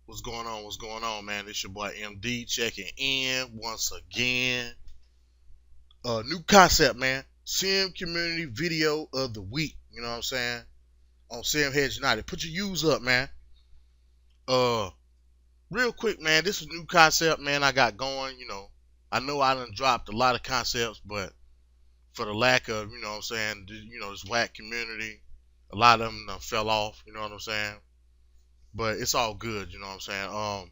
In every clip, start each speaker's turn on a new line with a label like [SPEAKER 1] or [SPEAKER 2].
[SPEAKER 1] What's going on? What's going on, man? It's your boy MD checking in once again. New concept, man. Sim community video of the week. You know what I'm saying? On SimheadsUnited. Put your U's up, man. Uh, Real quick, man. This is a new concept, man. I got going. I know I done dropped a lot of concepts, but for the lack of, what I'm saying, this whack community, a lot of them fell off. You know what I'm saying? But it's all good. You know what I'm saying?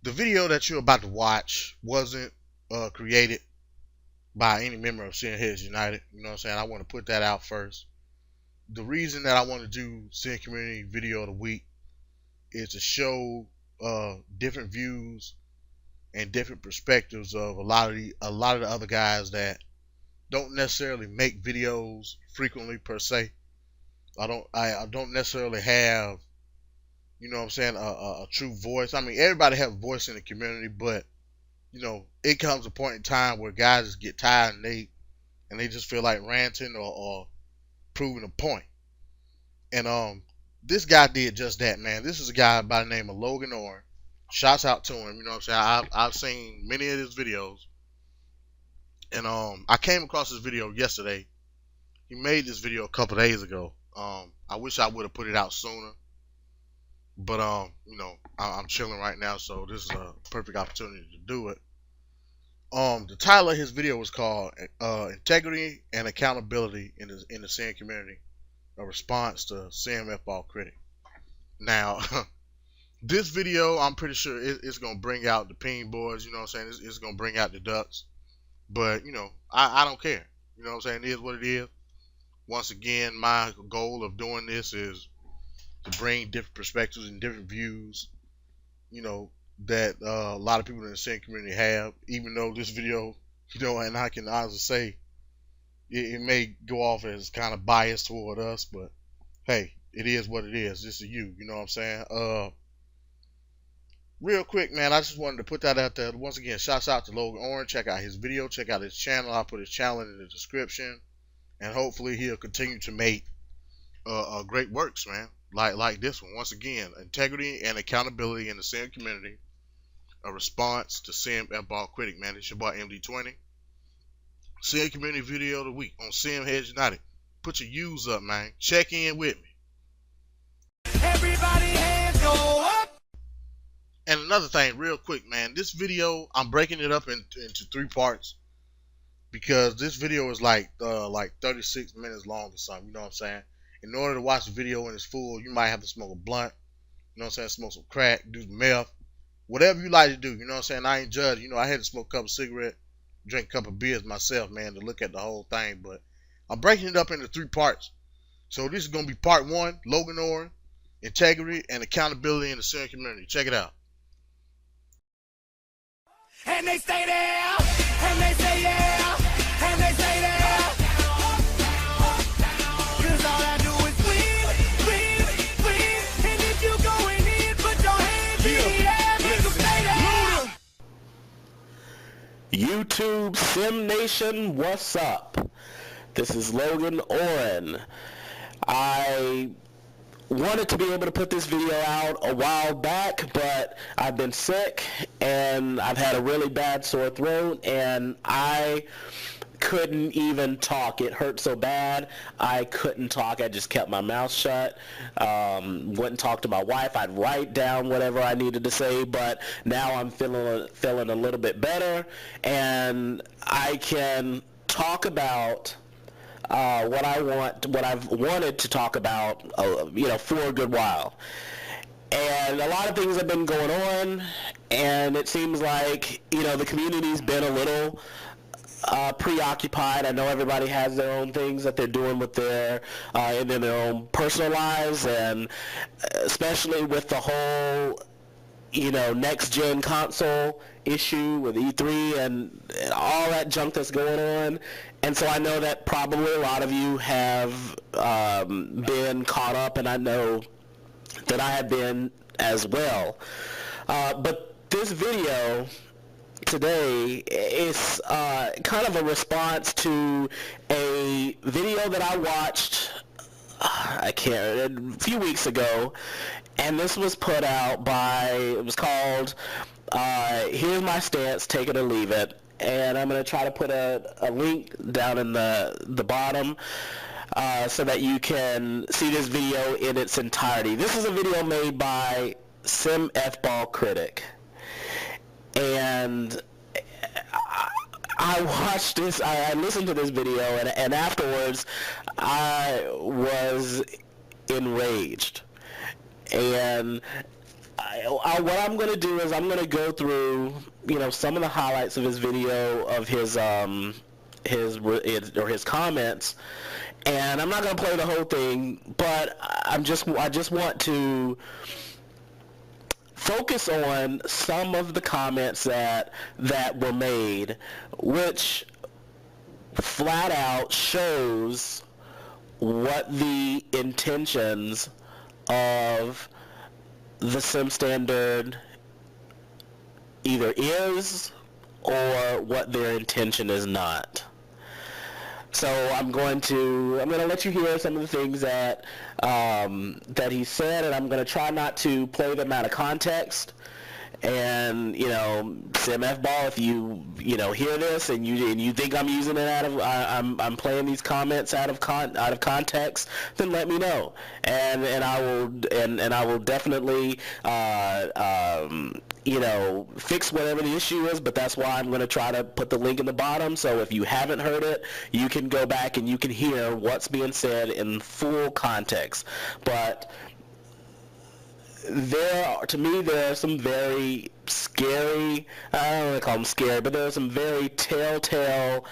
[SPEAKER 1] The video that you're about to watch wasn't created by any member of SimheadsUnited. You know what I'm saying? I want to put that out first. The reason that I want to do Sim Community Video of the Week is to show different views and different perspectives of a lot of the other guys that don't necessarily make videos frequently per se. I don't necessarily have, you know what I'm saying, a true voice. I mean, everybody has a voice in the community, but it comes a point in time where guys just get tired and they just feel like ranting or proving a point. And this guy did just that, man. This is a guy by the name of loganorin. Shouts out to him. You know what I'm saying? I've seen many of his videos, and I came across this video yesterday. He made this video a couple days ago. I wish I would have put it out sooner, but I'm chilling right now, so this is a perfect opportunity to do it. The title of his video was called "Integrity and Accountability in the Sim Community: A Response to Sim F-Ball Critic." Now, this video, I'm pretty sure it's gonna bring out the Ping Boys. You know what I'm saying? It's gonna bring out the Ducks, but I don't care. You know what I'm saying? It is what it is. Once again, my goal of doing this is to bring different perspectives and different views, that a lot of people in the Sim community have. Even though this video, and I can honestly say, it may go off as kind of biased toward us, but hey, it is what it is. This is you. You know what I'm saying? Real quick, man, I just wanted to put that out there. Once again, shouts out to loganorin. Check out his video. Check out his channel. I'll put his channel in the description. And hopefully he'll continue to make great works, man. Like this one. Once again, integrity and accountability in the Sim community. A response to Sim F-Ball Critic, man. It's your boy MD20. Sim Community Video of the Week on SimheadsUnited. Put your U's up, man. Check in with me. Everybody hands go up. And another thing, real quick, man. This video, I'm breaking it up into 3 parts, because this video is like 36 minutes long or something. You know what I'm saying? In order to watch the video in its full, you might have to smoke a blunt. You know what I'm saying? Smoke some crack, do some meth, whatever you like to do. You know what I'm saying? I ain't judging. I had to smoke a couple cigarettes, drink a couple beers myself, man, to look at the whole thing. But I'm breaking it up into 3 parts. So this is gonna be part 1: loganorin, integrity, and accountability in the Sim community. Check it out. And they stay there, and they say yeah, and they say there. Cause all I do is win, and if you going in, put your hands in the air, make them stay there.
[SPEAKER 2] YouTube Sim Nation, what's up? This is loganorin. I wanted to be able to put this video out a while back, but I've been sick and I've had a really bad sore throat and I couldn't even talk. It hurt so bad I couldn't talk. I just kept my mouth shut. Wouldn't talk to my wife. I'd write down whatever I needed to say, but now I'm feeling a little bit better and I can talk about what I've wanted to talk about, for a good while. And a lot of things have been going on, and it seems like, the community's been a little preoccupied. I know everybody has their own things that they're doing with their in their own personal lives, and especially with the whole next gen console issue with E3 and all that junk that's going on. And so I know that probably a lot of you have been caught up, and I know that I have been as well. But this video today is kind of a response to a video that I watched a few weeks ago, And this was put out by, it was called, Here's My Stance, Take It or Leave It. And I'm going to try to put a link down in the bottom so that you can see this video in its entirety. This is a video made by SimheadsUnited. And I watched this, I listened to this video, and afterwards I was enraged. And what I'm going to do is I'm going to go through, some of the highlights of his video, of his comments, and I'm not going to play the whole thing, but I just want to focus on some of the comments that were made, which flat out shows what the intentions of the Sim Standard either is or what their intention is not. So I'm going to let you hear some of the things that he said, and I'm going to try not to play them out of context. And Sim F Ball, if you hear this and you think I'm using it I'm playing these comments out of context, then let me know, and I will definitely fix whatever the issue is. But that's why I'm going to try to put the link in the bottom, so if you haven't heard it, you can go back and you can hear what's being said in full context. But there are some very scary, I don't want to call them scary, but there are some very telltale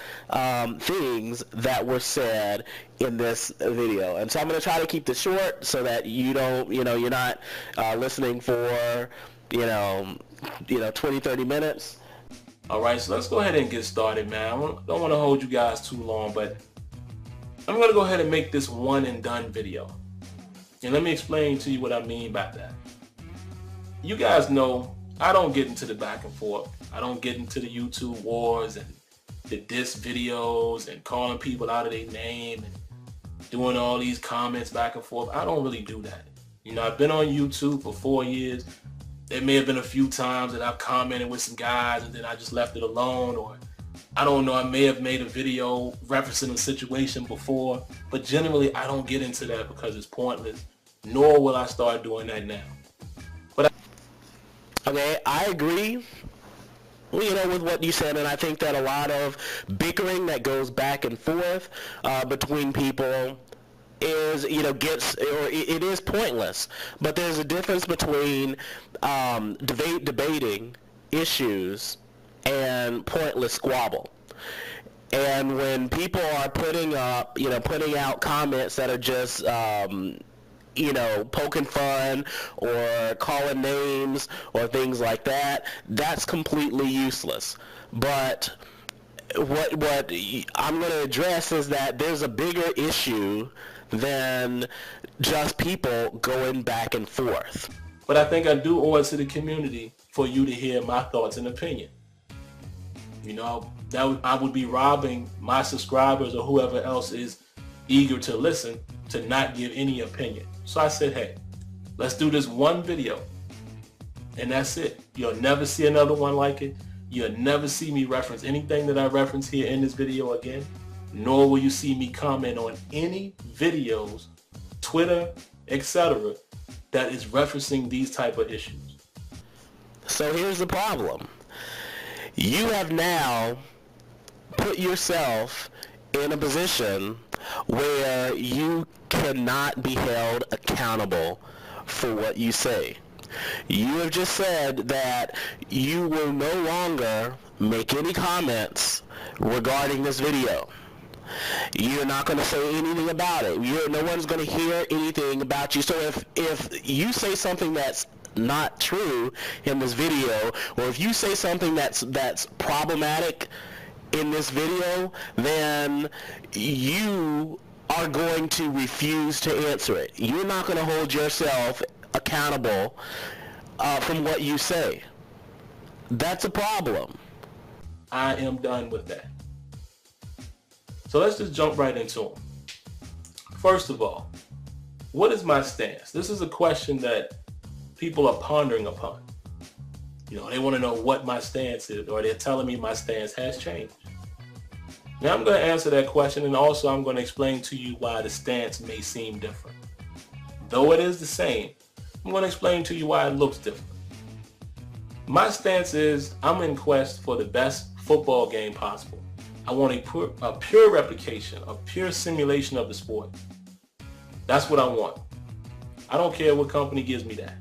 [SPEAKER 2] things that were said in this video. And so I'm going to try to keep this short so that you don't, you're not listening for, 20, 30 minutes.
[SPEAKER 3] All right, so let's go ahead and get started, man. I don't want to hold you guys too long, but I'm going to go ahead and make this one and done video. And let me explain to you what I mean by that. You guys know I don't get into the back and forth. I don't get into the YouTube wars and the diss videos and calling people out of their name and doing all these comments back and forth. I don't really do that. I've been on YouTube for 4 years. There may have been a few times that I've commented with some guys and then I just left it alone, or I don't know, I may have made a video referencing a situation before, but generally I don't get into that because it's pointless, nor will I start doing that now.
[SPEAKER 2] Okay, I agree, with what you said, and I think that a lot of bickering that goes back and forth between people is, it is pointless. But there's a difference between debating issues and pointless squabble. And when people are putting out comments that are just poking fun or calling names or things like that, that's completely useless. But what I'm going to address is that there's a bigger issue than just people going back and forth.
[SPEAKER 3] But I think I do owe it to the community for you to hear my thoughts and opinion. I would be robbing my subscribers or whoever else is eager to listen to not give any opinion. So I said, hey, let's do this one video, and that's it. You'll never see another one like it. You'll never see me reference anything that I reference here in this video again, nor will you see me comment on any videos, Twitter, etc., that is referencing these type of issues.
[SPEAKER 2] So here's the problem. You have now put yourself in a position where you cannot be held accountable for what you say. You have just said that you will no longer make any comments regarding this video. You're not going to say anything about it. No one's going to hear anything about you. So if you say something that's not true in this video, or if you say something that's problematic in this video, then you are going to refuse to answer it. You're not going to hold yourself accountable from what you say. That's a problem.
[SPEAKER 3] I am done with that. So let's just jump right into them. First of all, what is my stance? This is a question that people are pondering upon. You know, they want to know what my stance is, or they're telling me my stance has changed. Now I'm going to answer that question, and also I'm going to explain to you why the stance may seem different. Though it is the same, I'm going to explain to you why it looks different. My stance is I'm in quest for the best football game possible. I want a pure replication, a pure simulation of the sport. That's what I want. I don't care what company gives me that.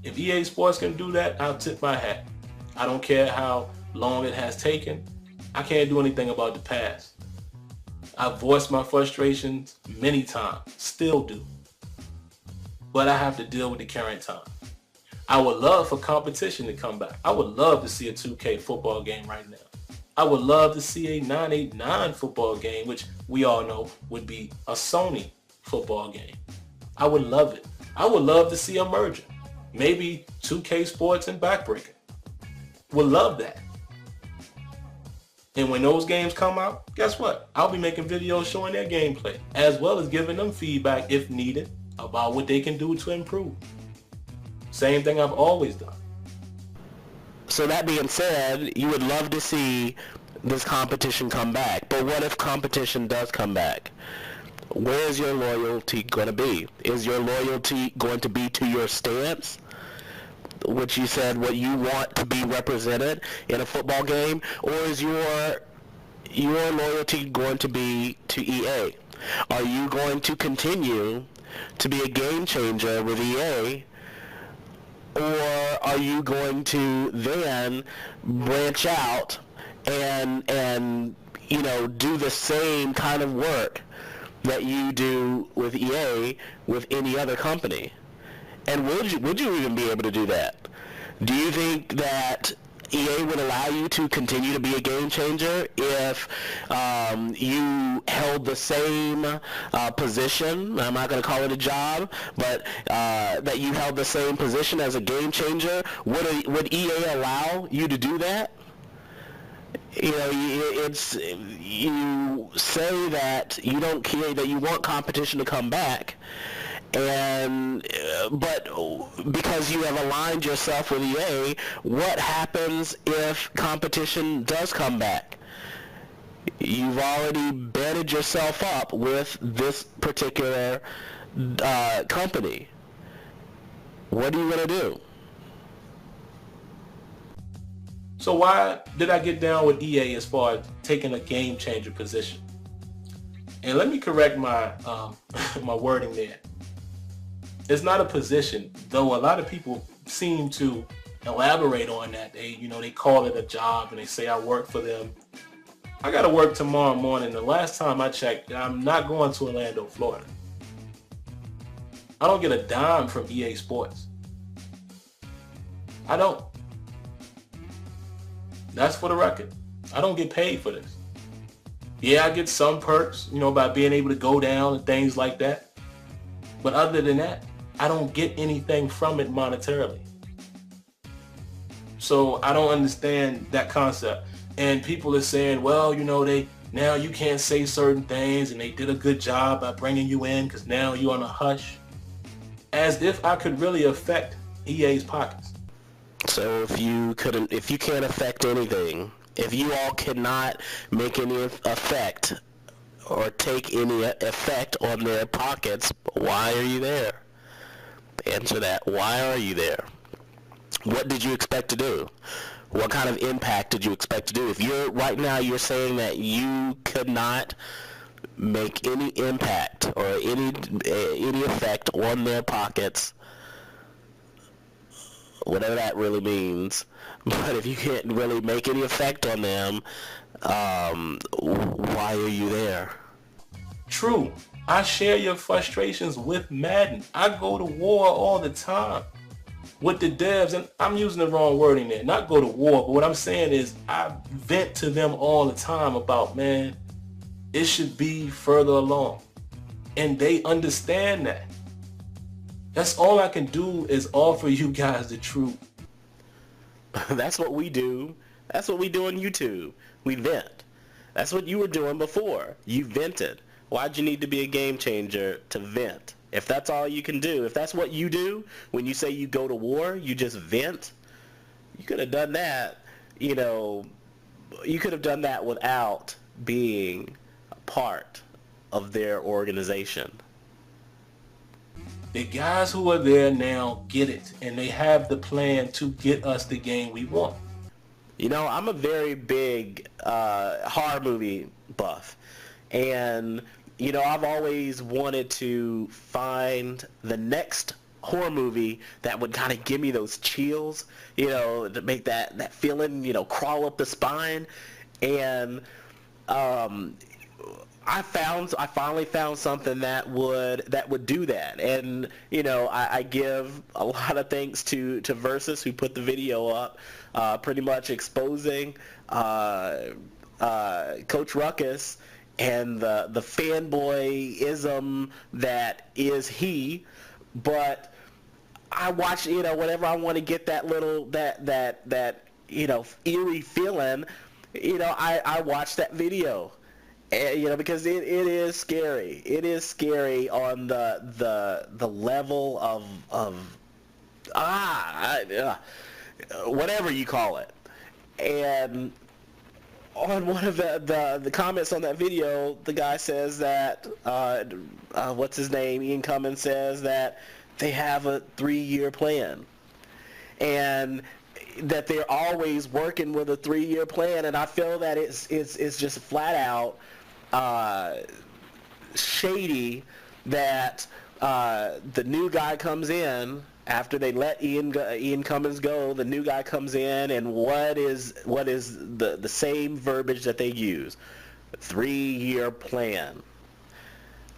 [SPEAKER 3] If EA Sports can do that, I'll tip my hat. I don't care how long it has taken. I can't do anything about the past. I've voiced my frustrations many times, still do. But I have to deal with the current time. I would love for competition to come back. I would love to see a 2K football game right now. I would love to see a 989 football game, which we all know would be a Sony football game. I would love it. I would love to see a merger. Maybe 2K Sports and Backbreaker. Would love that. And when those games come out, guess what? I'll be making videos showing their gameplay, as well as giving them feedback if needed about what they can do to improve. Same thing I've always done.
[SPEAKER 2] So that being said, you would love to see this competition come back. But what if competition does come back? Where is your loyalty going to be? Is your loyalty going to be to your stance, which you said what you want to be represented in a football game, or is your loyalty going to be to EA? Are you going to continue to be a game changer with EA, or are you going to then branch out and you know, do the same kind of work that you do with EA with any other company? And would you even be able to do that? Do you think that EA would allow you to continue to be a game changer if you held the same position? I'm not going to call it a job, but that you held the same position as a game changer. Would EA allow you to do that? You know, you say that you don't care, that you want competition to come back, but because you have aligned yourself with EA, what happens if competition does come back? You've already bedded yourself up with this particular company. What are you going to do?
[SPEAKER 3] So why did I get down with EA as far as taking a game changer position? And let me correct my my wording there. It's not a position, though a lot of people seem to elaborate on that. They call it a job and they say I work for them. I got to work tomorrow morning. The last time I checked, I'm not going to Orlando, Florida. I don't get a dime from EA Sports. I don't. That's for the record. I don't get paid for this. Yeah, I get some perks, by being able to go down and things like that. But other than that, I don't get anything from it monetarily. So I don't understand that concept. And people are saying, well, now you can't say certain things, and they did a good job by bringing you in because now you're on a hush. As if I could really affect EA's pockets.
[SPEAKER 2] So if you can't affect anything, if you all cannot make any effect or take any effect on their pockets, why are you there? Answer that. Why are you there? What did you expect to do? What kind of impact did you expect to do? If you're saying that you could not make any impact or any effect on their pockets, whatever that really means, but if you can't really make any effect on them, why are you there?
[SPEAKER 3] True. I share your frustrations with Madden. I go to war all the time with the devs, and I'm using the wrong wording there. Not go to war, but what I'm saying is I vent to them all the time about, man, it should be further along. And they understand that. That's all I can do is offer you guys the truth.
[SPEAKER 2] That's what we do. That's what we do on YouTube. We vent. That's what you were doing before. You vented. Why'd you need to be a game changer to vent? If that's all you can do, if that's what you do when you say you go to war, you just vent, you could have done that, you know, you could have done that without being a part of their organization.
[SPEAKER 3] The guys who are there now get it, and they have the plan to get us the game we want.
[SPEAKER 2] You know, I'm a very big horror movie buff, and you know, I've always wanted to find the next horror movie that would kind of give me those chills, you know, to make that feeling, you know, crawl up the spine. And I finally found something that would do that. And you know, I give a lot of thanks to Versus, who put the video up, pretty much exposing Coach Ruckus and the fanboyism that is he. But I watch, you know, whenever I want to get that little that you know, eerie feeling, you know, I watch that video. And, you know, because it is scary. It is scary on the level of whatever you call it. And on one of the comments on that video, the guy says that what's his name? Ian Cummins says that they have a 3-year plan, and that they're always working with a 3-year plan. And I feel that it's just flat out shady that the new guy comes in after they let Ian Cummins go. The new guy comes in, and what is the same verbiage that they use? 3-year plan.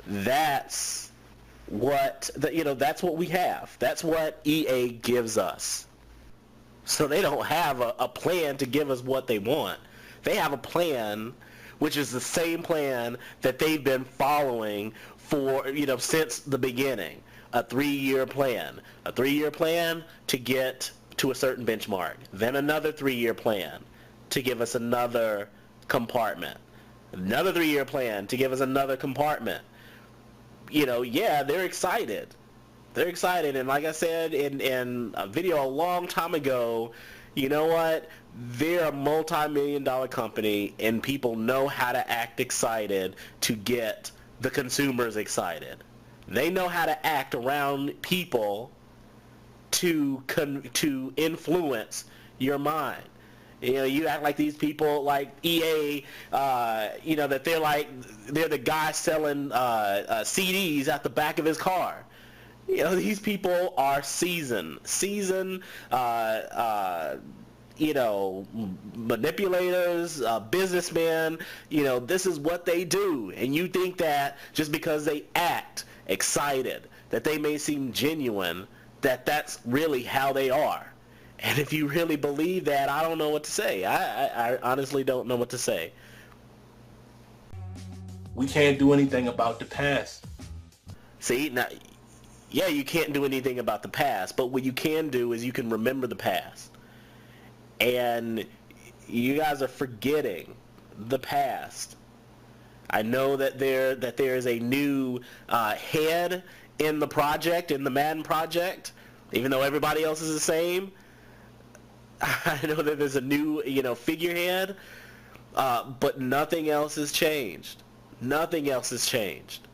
[SPEAKER 2] That's what that's what we have. That's what EA gives us. So they don't have a plan to give us what they want. They have a plan, which is the same plan that they've been following for, you know, since the beginning. A 3-year plan. A 3-year plan to get to a certain benchmark. Then another 3-year plan to give us another compartment. Another 3-year plan to give us another compartment. You know, yeah, they're excited. They're excited, and like I said in a video a long time ago, you know what? They're a multi-million-dollar company, and people know how to act excited to get the consumers excited. They know how to act around people to influence your mind. You know, you act like these people, like EA, you know, that they're the guy selling CDs at the back of his car. You know, these people are seasoned, you know, manipulators, businessmen. You know, this is what they do. And you think that just because they act excited, that they may seem genuine, that's really how they are. And if you really believe that, I don't know what to say. I honestly don't know what to say.
[SPEAKER 3] We can't do anything about the past.
[SPEAKER 2] See, now, yeah, you can't do anything about the past, but what you can do is you can remember the past. And you guys are forgetting the past. I know that there is a new head in the project, in the Madden project, even though everybody else is the same. I know that there's a new, you know, figurehead, but nothing else has changed. Nothing else has changed.